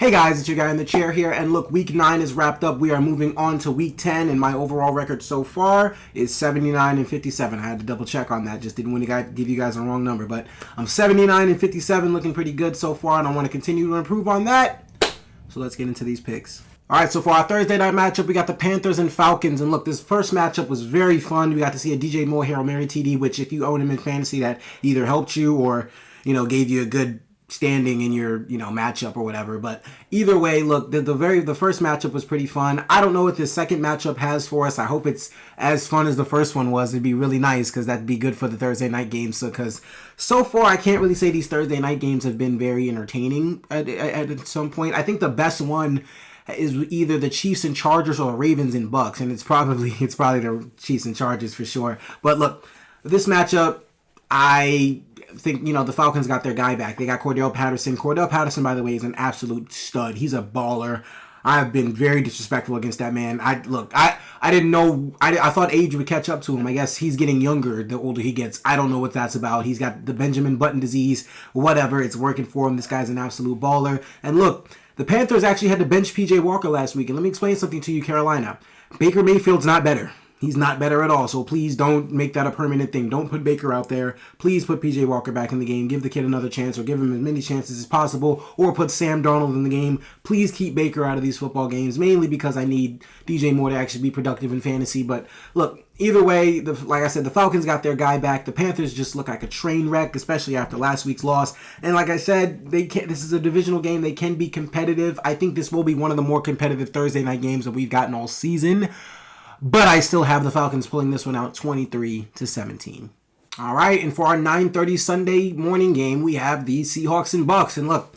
Hey guys, it's your guy in the chair here, and look, week 9 is wrapped up. We are moving on to week 10, and my overall record so far is 79 and 57. I had to double check on that, just didn't want to give you guys a wrong number, but I'm 79 and 57, looking pretty good so far, and I want to continue to improve on that. So let's get into these picks. All right, so for our Thursday night matchup, we got the Panthers and Falcons. And look, this first matchup was very fun. We got to see a DJ Moore Hail Mary TD, which if you own him in fantasy, that either helped you or, gave you a good standing in your, matchup or whatever. But either way, look, the first matchup was pretty fun. I don't know what this second matchup has for us. I hope it's as fun as the first one was. It'd be really nice because that'd be good for the Thursday night games. Because so far, I can't really say these Thursday night games have been very entertaining at some point. I think the best one is either the Chiefs and Chargers or Ravens and Bucks, and it's probably the Chiefs and Chargers for sure. But look, this matchup, I think, the Falcons got their guy back. They got Cordell Patterson. Cordell Patterson, by the way, is an absolute stud. He's a baller. I've been very disrespectful against that man. I didn't know. I thought age would catch up to him. I guess he's getting younger the older he gets. I don't know what that's about. He's got the Benjamin Button disease. Whatever. It's working for him. This guy's an absolute baller. And look, the Panthers actually had to bench P.J. Walker last week. And let me explain something to you, Carolina. Baker Mayfield's not better. He's not better at all, so please don't make that a permanent thing. Don't put Baker out there. Please put P.J. Walker back in the game. Give the kid another chance, or give him as many chances as possible, or put Sam Darnold in the game. Please keep Baker out of these football games, mainly because I need DJ Moore to actually be productive in fantasy. But look, either way, like I said, the Falcons got their guy back. The Panthers just look like a train wreck, especially after last week's loss. And like I said, this is a divisional game. They can be competitive. I think this will be one of the more competitive Thursday night games that we've gotten all season. But I still have the Falcons pulling this one out 23-17. All right, and for our 9:30 Sunday morning game, we have the Seahawks and Bucks. And look,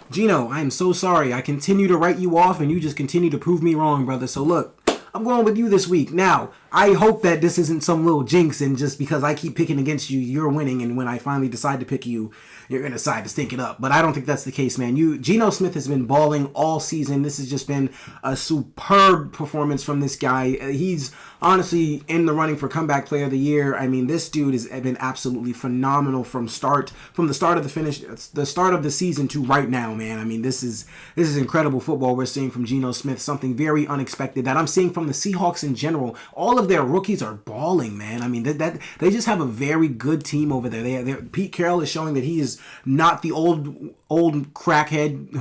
Gino, I am so sorry. I continue to write you off, and you just continue to prove me wrong, brother. So look, I'm going with you this week. Now, I hope that this isn't some little jinx, and just because I keep picking against you, you're winning, and when I finally decide to pick you, you're going to decide to stink it up. But I don't think that's the case, man. Geno Smith has been balling all season. This has just been a superb performance from this guy. He's honestly in the running for comeback player of the year. I mean, this dude has been absolutely phenomenal from the start of the season to right now, man. I mean, this is incredible football we're seeing from Geno Smith, something very unexpected that I'm seeing from the Seahawks in general. All of their rookies are balling, man. I mean, they just have a very good team over there. Pete Carroll is showing that he is not the old crackhead,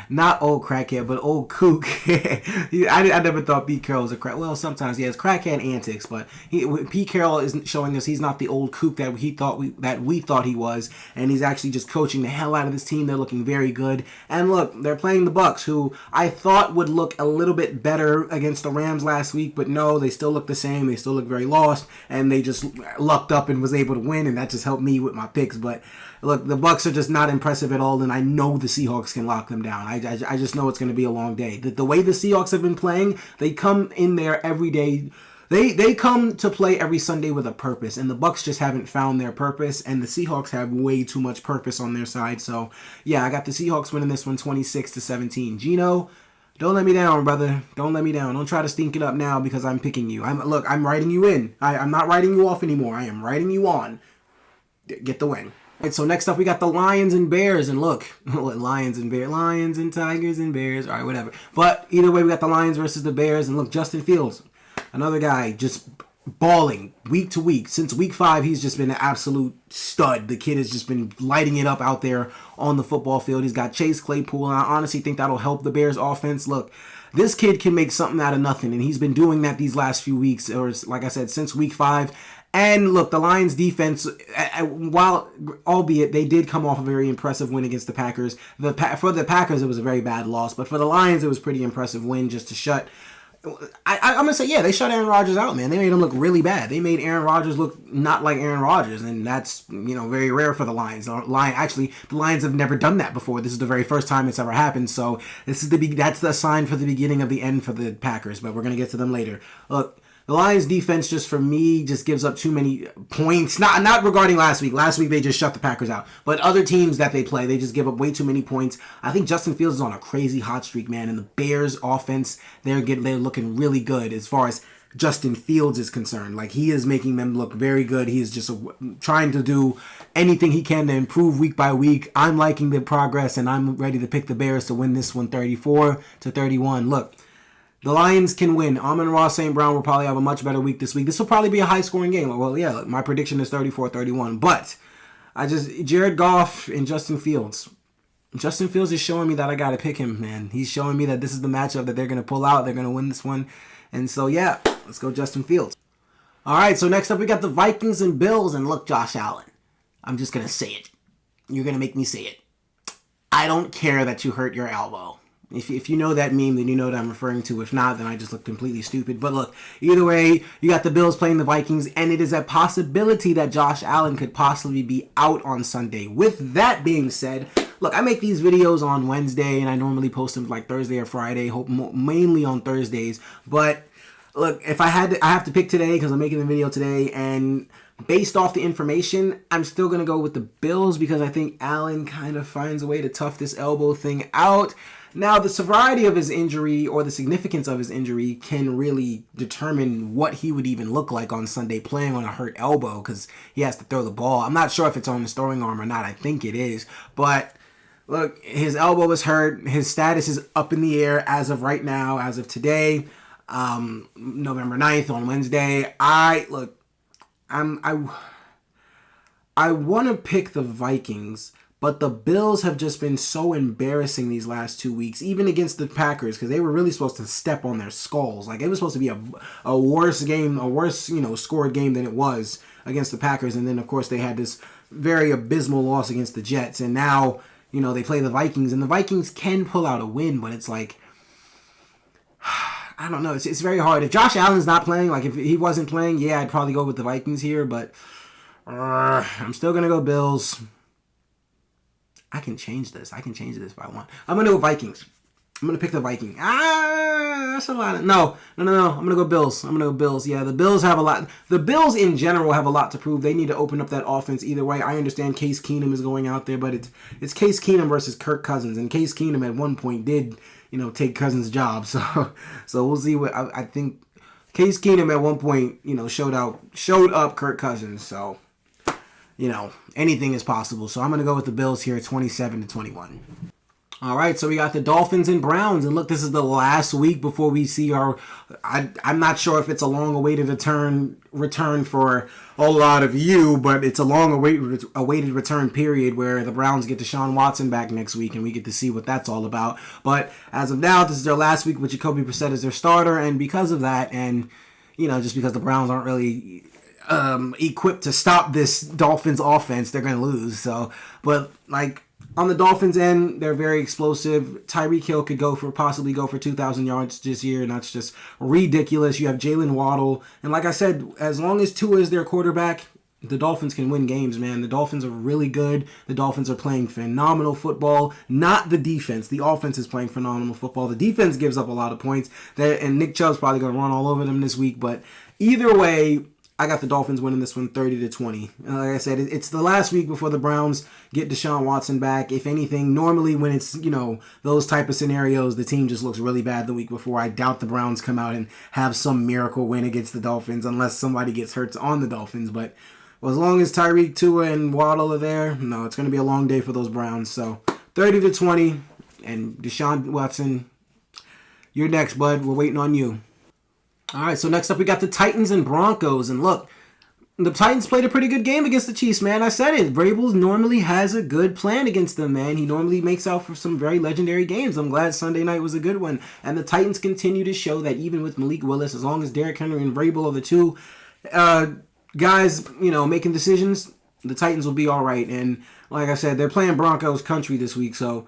not old crackhead, but old kook. I never thought Pete Carroll was a crack. Well, sometimes he has crackhead antics, but Pete Carroll is showing us he's not the old kook that we thought he was, and he's actually just coaching the hell out of this team. They're looking very good, and look, they're playing the Bucks, who I thought would look a little bit better against the Rams last week, but no, they still look the same. They still look very lost, and they just lucked up and was able to win, and that just helped me with my picks. But look, the Bucks are just not impressive at all, and I know the Seahawks can lock them down. I just know it's going to be a long day. The way the Seahawks have been playing, they come in there every day. They come to play every Sunday with a purpose, and the Bucks just haven't found their purpose, and the Seahawks have way too much purpose on their side. So, yeah, I got the Seahawks winning this one 26-17. Gino, don't let me down, brother. Don't let me down. Don't try to stink it up now because I'm picking you. I'm writing you in. I'm not writing you off anymore. I am writing you on. Get the win. Right, so next up we got the Lions and Bears, and look, Lions and Tigers and Bears, all right, whatever. But either way, we got the Lions versus the Bears, and look, Justin Fields, another guy just balling week to week. Since week 5, he's just been an absolute stud. The kid has just been lighting it up out there on the football field. He's got Chase Claypool, and I honestly think that'll help the Bears offense. Look, this kid can make something out of nothing, and he's been doing that these last few weeks, or like I said, since week 5. And look, the Lions defense, while albeit they did come off a very impressive win against the Packers. For the Packers, it was a very bad loss, but for the Lions, it was a pretty impressive win just to shut. I'm going to say, yeah, they shut Aaron Rodgers out, man. They made him look really bad. They made Aaron Rodgers look not like Aaron Rodgers, and that's, very rare for the Lions. The Lions have never done that before. This is the very first time it's ever happened, so that's the sign for the beginning of the end for the Packers, but we're going to get to them later. Look, the Lions defense, just for me, just gives up too many points. Not regarding last week. Last week, they just shut the Packers out. But other teams that they play, they just give up way too many points. I think Justin Fields is on a crazy hot streak, man. And the Bears offense, they're looking really good as far as Justin Fields is concerned. Like, he is making them look very good. He is just trying to do anything he can to improve week by week. I'm liking the progress, and I'm ready to pick the Bears to win this one 34-31. Look, the Lions can win. Amon-Ra St. Brown will probably have a much better week this week. This will probably be a high-scoring game. Well, yeah, look, my prediction is 34-31. But Jared Goff and Justin Fields. Justin Fields is showing me that I got to pick him, man. He's showing me that this is the matchup that they're going to pull out. They're going to win this one. And so, yeah, let's go Justin Fields. All right, so next up we got the Vikings and Bills. And look, Josh Allen, I'm just going to say it. You're going to make me say it. I don't care that you hurt your elbow. If you know that meme, then you know what I'm referring to. If not, then I just look completely stupid. But look, either way, you got the Bills playing the Vikings, and it is a possibility that Josh Allen could possibly be out on Sunday. With that being said, look, I make these videos on Wednesday, and I normally post them like Thursday or Friday, mainly on Thursdays. But look, if I have to pick today because I'm making the video today, and based off the information, I'm still going to go with the Bills because I think Allen kind of finds a way to tough this elbow thing out. Now, the severity of his injury or the significance of his injury can really determine what he would even look like on Sunday playing on a hurt elbow because he has to throw the ball. I'm not sure if it's on his throwing arm or not. I think it is. But look, his elbow is hurt. His status is up in the air as of right now, as of today, November 9th on Wednesday. I want to pick the Vikings, but the Bills have just been so embarrassing these last 2 weeks, even against the Packers, because they were really supposed to step on their skulls. Like, it was supposed to be a worse game, a worse, scored game than it was against the Packers. And then, of course, they had this very abysmal loss against the Jets. And now, they play the Vikings, and the Vikings can pull out a win, but it's like, I don't know. It's very hard. If Josh Allen's not playing, like if he wasn't playing, yeah, I'd probably go with the Vikings here, but I'm still going to go Bills. I can change this. I can change this if I want. I'm going to go Vikings. I'm going to pick the Vikings. That's a lot. No. I'm going to go Bills. Yeah, the Bills have a lot. The Bills in general have a lot to prove. They need to open up that offense either way. I understand Case Keenum is going out there, but it's Case Keenum versus Kirk Cousins. And Case Keenum at one point did, take Cousins' job. So we'll see what I think. Case Keenum at one point, showed up Kirk Cousins. So, anything is possible. So I'm going to go with the Bills here, 27-21. All right, so we got the Dolphins and Browns. And look, this is the last week before we see I'm not sure if it's a long-awaited return for a lot of you, but it's a long-awaited return period where the Browns get Deshaun Watson back next week, and we get to see what that's all about. But as of now, this is their last week with Jacoby Brissett as their starter, and because of that, and, just because the Browns aren't really equipped to stop this Dolphins offense, they're going to lose. So, but, on the Dolphins end, they're very explosive. Tyreek Hill could possibly go for 2,000 yards this year, and that's just ridiculous. You have Jalen Waddle, and like I said, as long as Tua is their quarterback, the Dolphins can win games, man. The Dolphins are really good. The Dolphins are playing phenomenal football. Not the defense. The offense is playing phenomenal football. The defense gives up a lot of points, and Nick Chubb's probably going to run all over them this week, but either way, I got the Dolphins winning this one 30-20. Like I said, it's the last week before the Browns get Deshaun Watson back. If anything, normally when it's, those type of scenarios, the team just looks really bad the week before. I doubt the Browns come out and have some miracle win against the Dolphins unless somebody gets hurt on the Dolphins. But as long as Tyreek, Tua, and Waddle are there, no, it's going to be a long day for those Browns. So 30-20, and Deshaun Watson, you're next, bud. We're waiting on you. All right, so next up we got the Titans and Broncos. And look, the Titans played a pretty good game against the Chiefs, man. I said it. Vrabel normally has a good plan against them, man. He normally makes out for some very legendary games. I'm glad Sunday night was a good one. And the Titans continue to show that even with Malik Willis, as long as Derrick Henry and Vrabel are the two guys, making decisions, the Titans will be all right. And like I said, they're playing Broncos country this week, so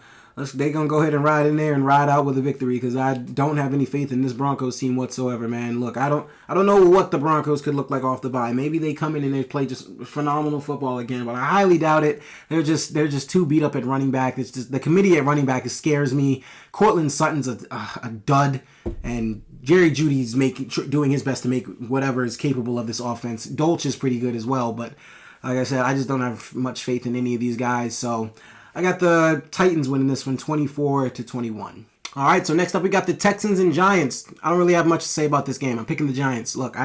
they're going to go ahead and ride in there and ride out with a victory because I don't have any faith in this Broncos team whatsoever, man. Look, I don't know what the Broncos could look like off the bye. Maybe they come in and they play just phenomenal football again, but I highly doubt it. They're just too beat up at running back. It's just the committee at running back scares me. Cortland Sutton's a dud, and Jerry Jeudy's doing his best to make whatever is capable of this offense. Dolch is pretty good as well, but like I said, I just don't have much faith in any of these guys, so I got the Titans winning this one 24-21. All right, so next up we got the Texans and Giants. I don't really have much to say about this game. I'm picking the Giants. Look,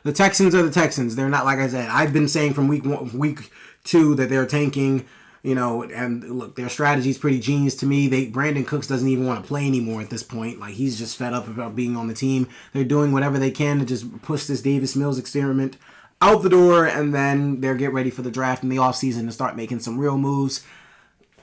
the Texans are the Texans. They're not, like I said, I've been saying from week 2 that they're tanking. And look, their strategy is pretty genius to me. Brandon Cooks doesn't even want to play anymore at this point. Like, he's just fed up about being on the team. They're doing whatever they can to just push this Davis Mills experiment out the door, and then they'll get ready for the draft in the offseason to start making some real moves.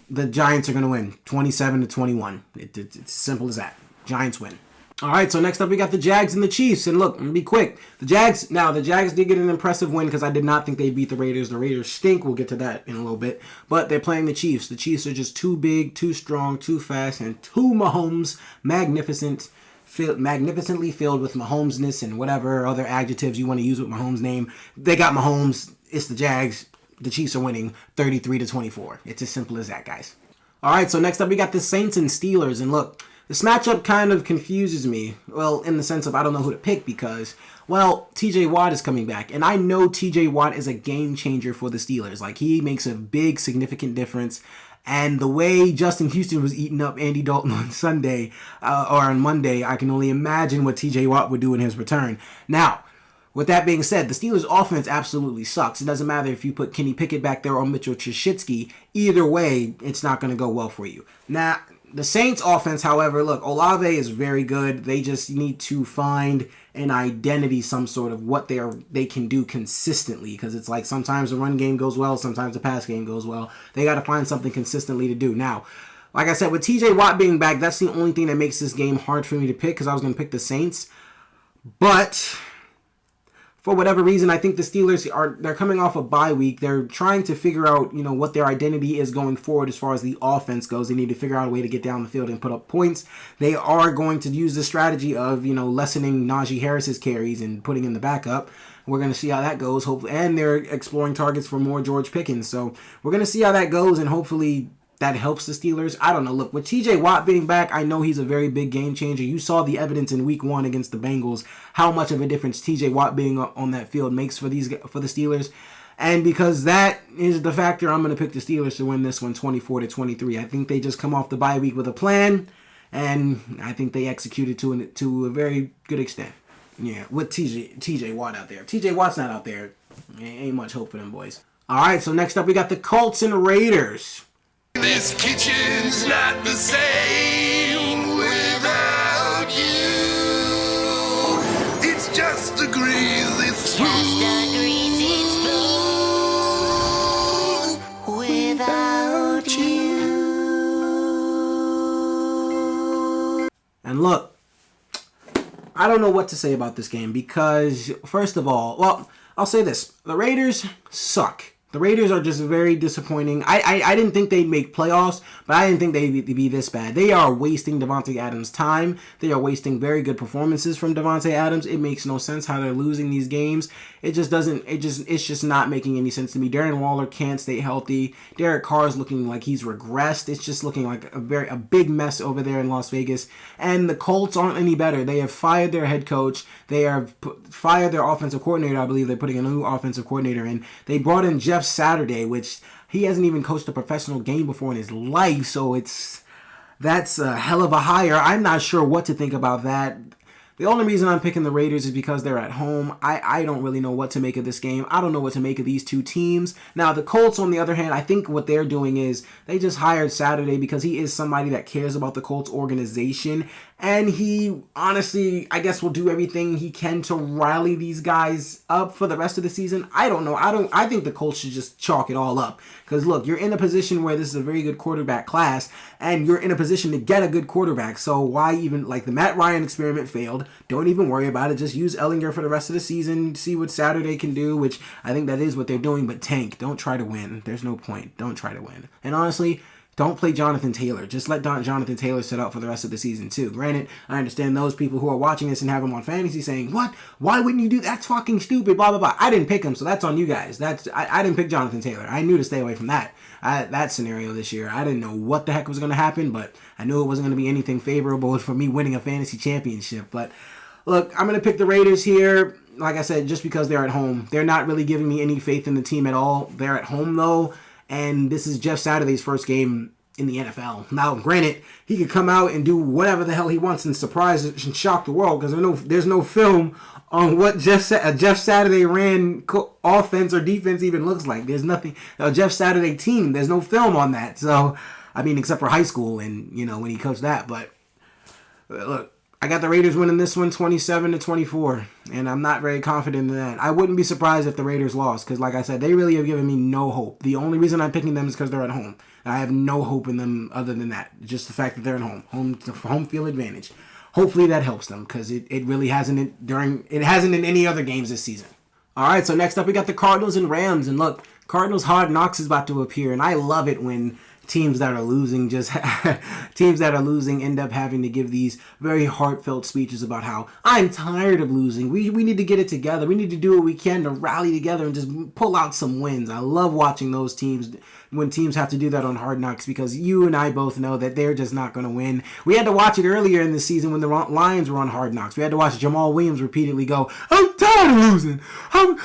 The Giants are going to win 27-21. It's as simple as that. Giants win. All right, so next up we got the Jags and the Chiefs. And look, I'm going to be quick. The Jags did get an impressive win because I did not think they beat the Raiders. The Raiders stink. We'll get to that in a little bit. But they're playing the Chiefs. The Chiefs are just too big, too strong, too fast, and too Mahomes magnificently filled with Mahomesness and whatever other adjectives you want to use with Mahomes' name. They got Mahomes. It's the Jags. The Chiefs are winning 33-24. It's as simple as that, guys. All right, so next up we got the Saints and Steelers. And look, this matchup kind of confuses me. Well, in the sense of I don't know who to pick because, well, TJ Watt is coming back. And I know TJ Watt is a game changer for the Steelers. Like, he makes a big, significant difference. And the way Justin Houston was eating up Andy Dalton on Sunday or on Monday, I can only imagine what TJ Watt would do in his return. Now, with that being said, the Steelers' offense absolutely sucks. It doesn't matter if you put Kenny Pickett back there or Mitchell Trubisky. Either way, it's not going to go well for you. Now, the Saints' offense, however, look, Olave is very good. They just need to find an identity, some sort of what they can do consistently. Because it's like sometimes the run game goes well, sometimes the pass game goes well. They got to find something consistently to do. Now, like I said, with TJ Watt being back, that's the only thing that makes this game hard for me to pick because I was going to pick the Saints. But for whatever reason, I think the Steelers they're coming off a bye week. They're trying to figure out, what their identity is going forward as far as the offense goes. They need to figure out a way to get down the field and put up points. They are going to use the strategy of, lessening Najee Harris's carries and putting in the backup. We're going to see how that goes. Hopefully, and they're exploring targets for more George Pickens. So we're going to see how that goes, and hopefully that helps the Steelers. I don't know. Look, with TJ Watt being back, I know he's a very big game changer. You saw the evidence in week 1 against the Bengals, how much of a difference TJ Watt being on that field makes for the Steelers. And because that is the factor, I'm going to pick the Steelers to win this one 24-23. I think they just come off the bye week with a plan, and I think they executed to a very good extent. Yeah, with TJ Watt out there. TJ Watt's not out there. Ain't much hope for them boys. All right, so next up we got the Colts and Raiders. This kitchen's not the same without you. It's just a greasy spoon. Just a greasy spoon without you. And look, I don't know what to say about this game because, first of all, well, I'll say this. The Raiders suck. The Raiders are just very disappointing. I didn't think they'd make playoffs, but I didn't think they'd be this bad. They are wasting Davante Adams' time. They are wasting very good performances from Davante Adams. It makes no sense how they're losing these games. It's just not making any sense to me. Darren Waller can't stay healthy. Derek Carr is looking like he's regressed. It's just looking like a big mess over there in Las Vegas. And the Colts aren't any better. They have fired their head coach. They have fired their offensive coordinator. I believe they're putting a new offensive coordinator in. They brought in Jeff Saturday, which he hasn't even coached a professional game before in his life, so that's a hell of a hire. I'm not sure what to think about that. The only reason I'm picking the Raiders is because they're at home. I don't really know what to make of this game. I don't know what to make of these two teams. Now, the Colts, on the other hand, I think what they're doing is they just hired Saturday because he is somebody that cares about the Colts organization. And he, honestly, I guess will do everything he can to rally these guys up for the rest of the season. I don't know. I think the Colts should just chalk it all up. Because, look, you're in a position where this is a very good quarterback class, and you're in a position to get a good quarterback. So why even, like, the Matt Ryan experiment failed. Don't even worry about it. Just use Ellinger for the rest of the season. See what Saturday can do, which I think that is what they're doing. But tank. Don't try to win. There's no point. Don't try to win. And honestly, don't play Jonathan Taylor. Just let Jonathan Taylor sit out for the rest of the season, too. Granted, I understand those people who are watching this and have him on fantasy saying, what? Why wouldn't you do that? That's fucking stupid, blah, blah, blah. I didn't pick him, so that's on you guys. I didn't pick Jonathan Taylor. I knew to stay away from that scenario this year. I didn't know what the heck was going to happen, but I knew it wasn't going to be anything favorable for me winning a fantasy championship. But, look, I'm going to pick the Raiders here. Like I said, just because they're at home. They're not really giving me any faith in the team at all. They're at home, though. And this is Jeff Saturday's first game in the NFL. Now, granted, he could come out and do whatever the hell he wants and surprise and shock the world because there's no film on what Jeff Saturday ran offense or defense even looks like. There's nothing. A Jeff Saturday team, there's no film on that. So, I mean, except for high school and, when he coached that. But, look, I got the Raiders winning this one 27-24, and I'm not very confident in that. I wouldn't be surprised if the Raiders lost because, like I said, they really have given me no hope. The only reason I'm picking them is because they're at home. I have no hope in them other than that. Just the fact that they're at home. Home field advantage. Hopefully that helps them because it really hasn't in any other games this season. All right, so next up we got the Cardinals and Rams. And look, Cardinals Hard Knocks is about to appear, and I love it when teams that are losing end up having to give these very heartfelt speeches about how I'm tired of losing. We need to get it together. We need to do what we can to rally together and just pull out some wins. I love watching those teams when teams have to do that on Hard Knocks because you and I both know that they're just not going to win. We had to watch it earlier in the season when the Lions were on Hard Knocks. We had to watch Jamal Williams repeatedly go, I'm tired of losing. I'm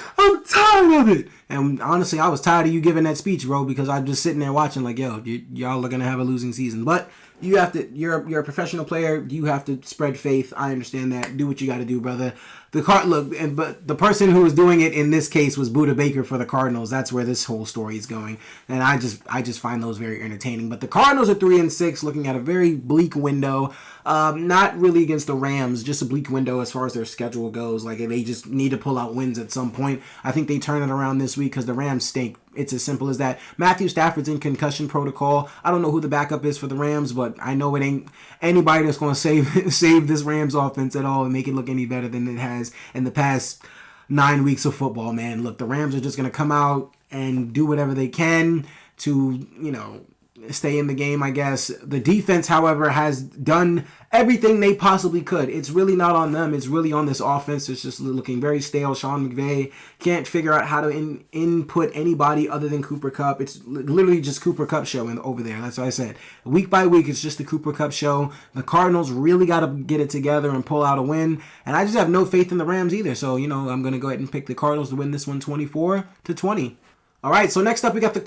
tired of it. And honestly, I was tired of you giving that speech, bro, because I'm just sitting there watching like, yo, y'all are going to have a losing season. But you have to, you're a professional player. You have to spread faith. I understand that. Do what you got to do, brother. But the person who was doing it in this case was Buda Baker for the Cardinals. That's where this whole story is going. And I just find those very entertaining. But the Cardinals are 3-6, looking at a very bleak window. Not really against the Rams, just a bleak window as far as their schedule goes. Like, they just need to pull out wins at some point. I think they turn it around this week because the Rams stink. It's as simple as that. Matthew Stafford's in concussion protocol. I don't know who the backup is for the Rams, but I know it ain't anybody that's going to save this Rams offense at all and make it look any better than it has in the past 9 weeks of football, man. Look, the Rams are just going to come out and do whatever they can to, stay in the game, I guess. The defense, however, has done everything they possibly could. It's really not on them. It's really on this offense. It's just looking very stale. Sean McVay can't figure out how to input anybody other than Cooper Kupp. It's literally just Cooper Kupp show over there. That's what I said. Week by week, it's just the Cooper Kupp show. The Cardinals really got to get it together and pull out a win. And I just have no faith in the Rams either. So, I'm going to go ahead and pick the Cardinals to win this one 24-20. All right, so next up we got the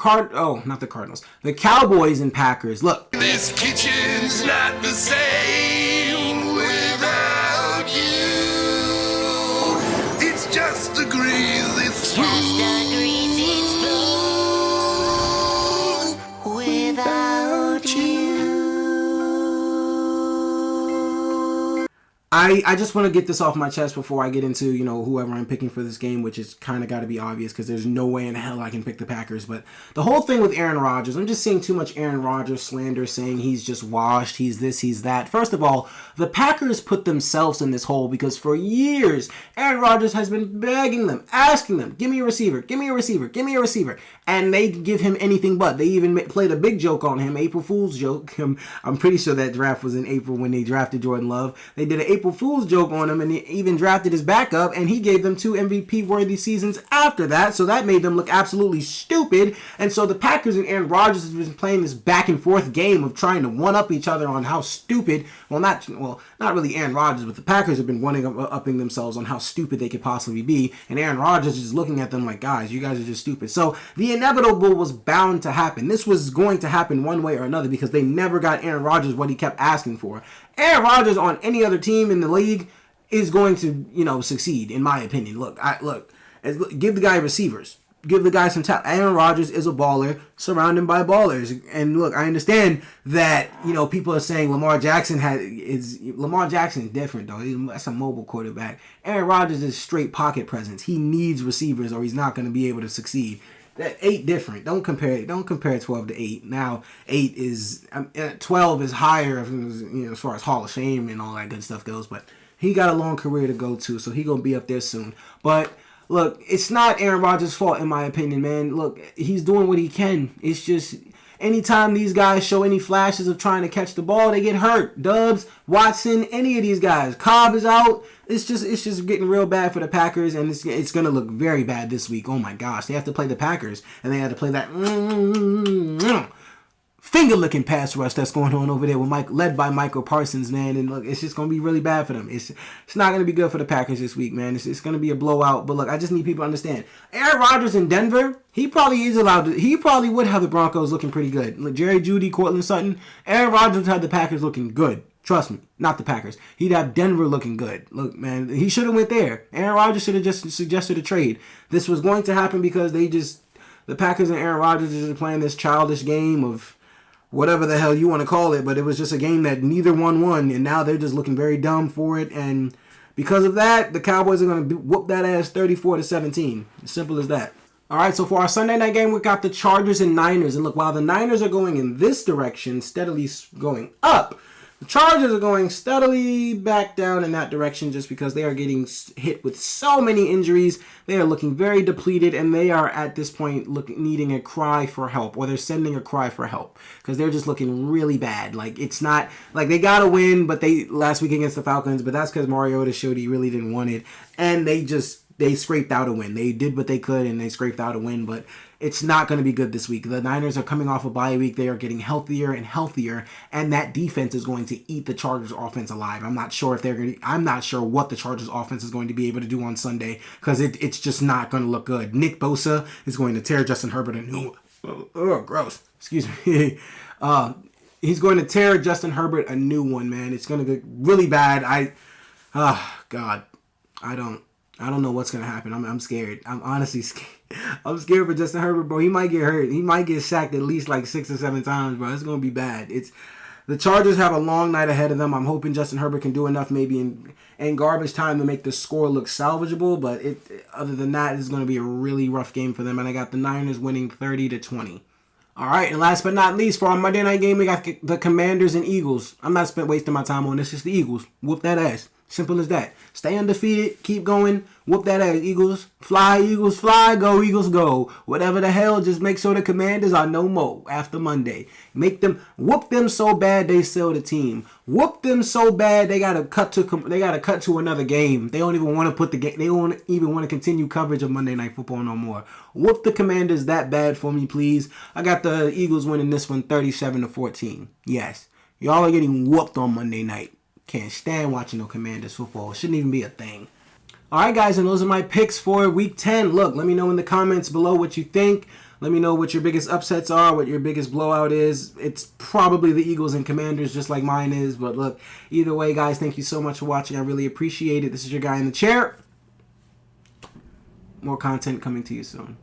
the Cowboys and Packers. Look, This kitchen's not the same without you. It's just a greasy spoon. Just a greasy spoon without you. I just want to get this off my chest before I get into, whoever I'm picking for this game, which is kind of got to be obvious because there's no way in hell I can pick the Packers. But the whole thing with Aaron Rodgers, I'm just seeing too much Aaron Rodgers slander, saying he's just washed, he's this, he's that. First of all, the Packers put themselves in this hole because for years, Aaron Rodgers has been begging them, asking them, give me a receiver, give me a receiver, give me a receiver. And they give him anything but. They even played a big joke on him, April Fool's joke. I'm pretty sure that draft was in April when they drafted Jordan Love. They did an April Fool's joke on him, and they even drafted his backup, and he gave them 2 MVP-worthy seasons after that, so that made them look absolutely stupid. And so the Packers and Aaron Rodgers have been playing this back-and-forth game of trying to one-up each other on how stupid, not really Aaron Rodgers, but the Packers have been one-upping themselves on how stupid they could possibly be, and Aaron Rodgers is looking at them like, guys, you guys are just stupid. So the inevitable was bound to happen. This was going to happen one way or another because they never got Aaron Rodgers what he kept asking for. Aaron Rodgers on any other team in the league is going to, succeed, in my opinion. Give the guy receivers. Give the guy some talent. Aaron Rodgers is a baller, surrounded by ballers. And look, I understand that, people are saying Lamar Jackson is different, though. That's a mobile quarterback. Aaron Rodgers is straight pocket presence. He needs receivers or he's not going to be able to succeed. That 8 different. Don't compare 12 to 8. Now 12 is higher, as far as Hall of Fame and all that good stuff goes. But he got a long career to go to, so he gonna be up there soon. But look, it's not Aaron Rodgers' fault in my opinion, man. Look, he's doing what he can. It's just anytime these guys show any flashes of trying to catch the ball, they get hurt. Dubs, Watson, any of these guys. Cobb is out. It's just getting real bad for the Packers, and it's going to look very bad this week. Oh, my gosh. They have to play the Packers, and they have to play that finger-licking pass rush that's going on over there with led by Michael Parsons, man. And look, it's just going to be really bad for them. It's not going to be good for the Packers this week, man. It's going to be a blowout. But look, I just need people to understand. Aaron Rodgers in Denver, he probably would have the Broncos looking pretty good. Look, Jerry Jeudy, Cortland Sutton, Aaron Rodgers would have the Packers looking good. Trust me, not the Packers. He'd have Denver looking good. Look, man, he should have went there. Aaron Rodgers should have just suggested a trade. This was going to happen because the Packers and Aaron Rodgers are just playing this childish game of whatever the hell you want to call it, but it was just a game that neither one won, and now they're just looking very dumb for it, and because of that, the Cowboys are going to whoop that ass 34-17. As simple as that. All right, so for our Sunday night game, we got the Chargers and Niners, and look, while the Niners are going in this direction, steadily going up, the Chargers are going steadily back down in that direction just because they are getting hit with so many injuries. They are looking very depleted, and they are at this point needing a cry for help, or they're sending a cry for help because they're just looking really bad. Like, it's not like they got to win, but last week against the Falcons, but that's because Mariota showed he really didn't want it, and they scraped out a win. They did what they could, and they scraped out a win, but it's not going to be good this week. The Niners are coming off a bye week. They are getting healthier and healthier, and that defense is going to eat the Chargers offense alive. I'm not sure what the Chargers offense is going to be able to do on Sunday because it's just not going to look good. Nick Bosa is going to tear Justin Herbert a new gross. Excuse me. He's going to tear Justin Herbert a new one, man. It's going to get really bad. God. I don't know what's going to happen. I'm scared. I'm honestly scared. I'm scared for Justin Herbert, bro. He might get hurt. He might get sacked at least like 6 or 7 times, bro. It's going to be bad. The Chargers have a long night ahead of them. I'm hoping Justin Herbert can do enough maybe in garbage time to make the score look salvageable, but other than that, it's going to be a really rough game for them, and I got the Niners winning 30-20. All right, and last but not least, for our Monday night game, we got the Commanders and Eagles. I'm not wasting my time on this. It's the Eagles. Whoop that ass. Simple as that. Stay undefeated. Keep going. Whoop that ass, Eagles. Fly, Eagles, fly. Go, Eagles, go. Whatever the hell, just make sure the Commanders are no more after Monday. Whoop them so bad they sell the team. Whoop them so bad they gotta cut to another game. They don't even want to put the game. They don't even want to continue coverage of Monday Night Football no more. Whoop the Commanders that bad for me, please. I got the Eagles winning this one 37-14. Yes, y'all are getting whooped on Monday night. Can't stand watching no Commanders football. It shouldn't even be a thing. All right, guys, and those are my picks for Week 10. Look, let me know in the comments below what you think. Let me know what your biggest upsets are, what your biggest blowout is. It's probably the Eagles and Commanders, just like mine is. But look, either way, guys, thank you so much for watching. I really appreciate it. This is your guy in the chair. More content coming to you soon.